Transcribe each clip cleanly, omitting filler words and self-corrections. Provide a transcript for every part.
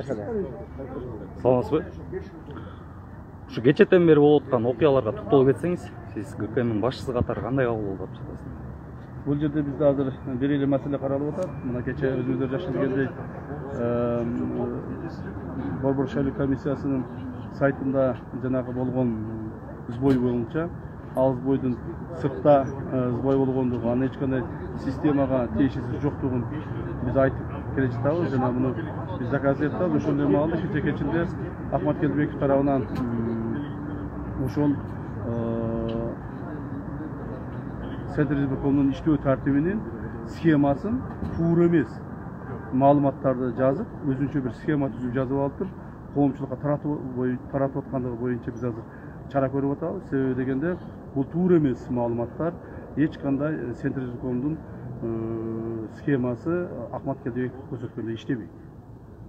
Саламатсызбы? Ушу кечеден бери болуп аткан окуяларга токтолуп кетсеңиз, сиз ГКМдин башчысы катары кандай кабыл алып жатасыз? Бул жерде бизде азыр бир эле маселе каралып атат. Мына кече өзүңүздөр жакшы билгендей, Борбор шайлоо комиссиясынын сайтында жанагы болгон сбой боюнча, ал сбойдун сыртта сбой болгондугу, анын эч кандай системага тиешеси жоктугун биз айтып келе жатабыз. Жана муну биз заказ этебиз. Ошондой маалда кечинде Ахмат Келбеков тарабынан ошол Центризбекомдун иштөө тартибинин схемасын туура эмес маалыматтарды жазып, өзүнчө бир схема түзүп жазып алып, коомчулукка таратып аткандыгы боюнча биз азыр чара көрүп атабыз. Себеби дегенде, бул туура эмес маалыматтар, эч кандай Центризбекомдун схемасы Ахмат Келбеков көрсөткөндөй иштебейт.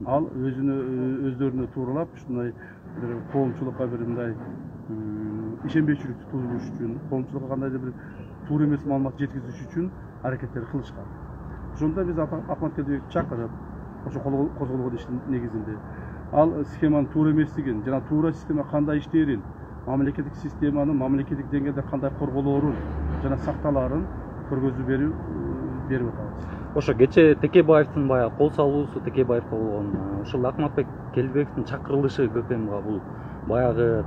Ал өздөрүнө тууралап, ушундай бир коомчулукка бир мындай ишенбейчиликти туудуруш үчүн, коомчулукка кандайдыр бир туура эмес маалымат жеткизиш үчүн аракеттер кылышкан. Ошондо биз Ахмат Келбековду чакырып, ошо козголгон иштин негизинде ал схеманын туура эместигин жана туура система кандай иштээрин, мамлекеттик системанын мамлекеттик деңгээлде кандай корголоорун жана сакталаарын көргөзүү берип атабыз. Ошо кече Текебаевдин баягы кол салуусу, Текебаевго болгон ошол Ахматбек Келбековдун чакырылышы ГКМга бул баягы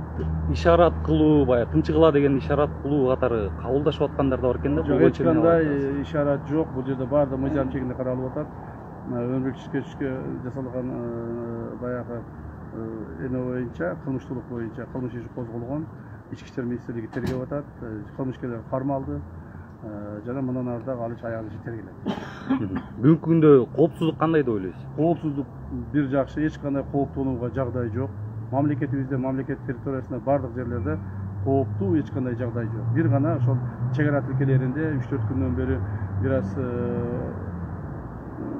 ишарат кылуу, баягы тынчыгыла деген ишарат кылуу катары кабылдашып аткандар да бар экен да. Жок, эч кандай ишарат жок. Бул жерде баардыгы мыйзам чегинде каралып атат. Өмүрбек Чичкечке жасалган баягы эме боюнча, кылмыштуулук боюнча кылмыш иши козголгон. Ички иштер министрлиги тергеп атат. Кылмышкерлер кармалды. Жана мындан ары дагы алыш аягы тергелет. Бүгүнкү күндө коопсуздук кандай деп ойлойсуз? Коопсуздук бир жакшы, эч кандай кооптонууга жагдай жок. Мамлекетибизде, мамлекет территориясында бардык жерлерде кооптуу эч кандай жагдай жок. Бир гана ошол чек ара тилкелеринде 3-4 күндөн бери бир аз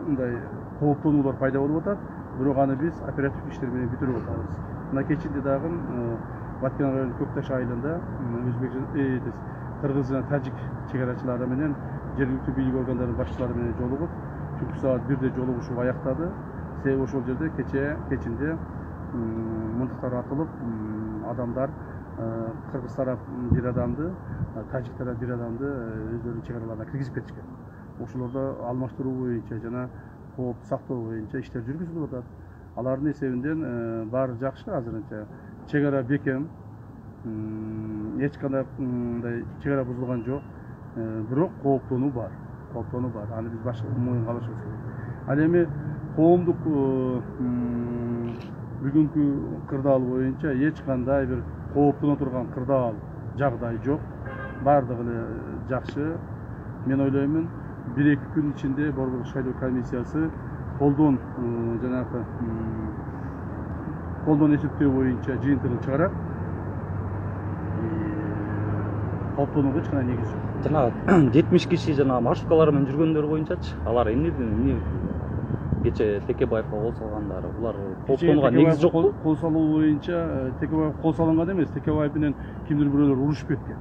мындай кооптонуулар пайда болуп атат. Бирок аны биз оперативдик иштер менен бүтүрүп атабыз. Мына кечинде дагы Баткен районунун Көкташ айылында Кыргыз жана тажик чек арачылары менен жергиликтүү бийлик органдарынын башчылары менен жолугуп, түнкү саат 1-де жолугушуу аяктады. Себеби ошол жерде кечинде мынтыктар атылып, адамдар кыргыз тарап бир адамды, тажик тарап бир адамды өздөрүнүн чек араларына киргизип кетишкен. Ошолордо алмаштыруу боюнча жана кооп сактоо боюнча иштер жүргүзүлүп атат. Алардын эсебинен баары жакшы азырынча. Чек ара бекем, эч кандай мындай чек ара бузулган жок. Бирок кооптонуу бар. Аны биз башка моюнга алышыбыз керек. Ал эми коомдук бүгүнкү кырдаал боюнча эч кандай бир кооптоно турган кырдаал жагдай жок. Бардыгы эле жакшы. Мен ойлоймун, 1-2 күн ичинде Борбор шайлоо комиссиясы колдон эсептөө боюнча жыйынтыгын чыгарат. Кооптонууга эч кандай негиз жок. Жана 70 киши жана маршруткалар менен жүргөндөр боюнчачы, алар эмне кече Текебаевга кол салгандары, булар кооптонууга негиз жокпу? Кол салуу боюнча Текебаев кол салган эмес, Текебаев менен кимдир бирөөлөр урушуп кеткен.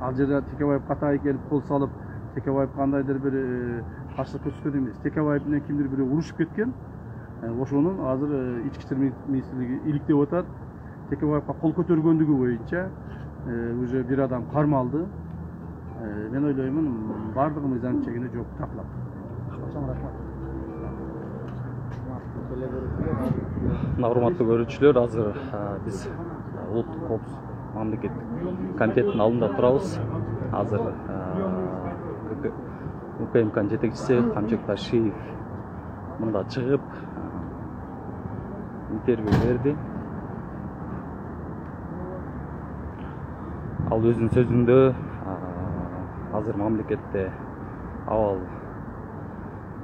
Ал жерде Текебаев катайы келип кол салып, Текебаев кандайдыр бир каршылык көрсөткөн эмес. Текебаев менен кимдир бирөө урушуп кеткен. Ошонун азыр ички иштер министрлиги иликтеп атат. Текебаевга кол көтөргөндүгү боюнча уже бир адам кармалды. Мен ойлоймун, бардыгы мыйзам чегинде жооп тартылат. Урматтуу көрүүчүлөр, азыр биз улуттук коопсуздук мамлекеттик комитеттин алдында турабыз. Азыр УКМКнын жетекчиси Камчек Ташиев мында чыгып интервью берди. Ал өзүнүн сөзүндө азыр мамлекетте абал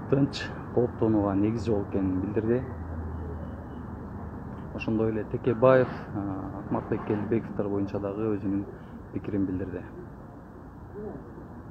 тынч, кооптонууга негиз жок экенин билдирди. Ошондой эле Текебаев, Ахматбек Келбековдор боюнча дагы өзүнүн пикирин билдирди.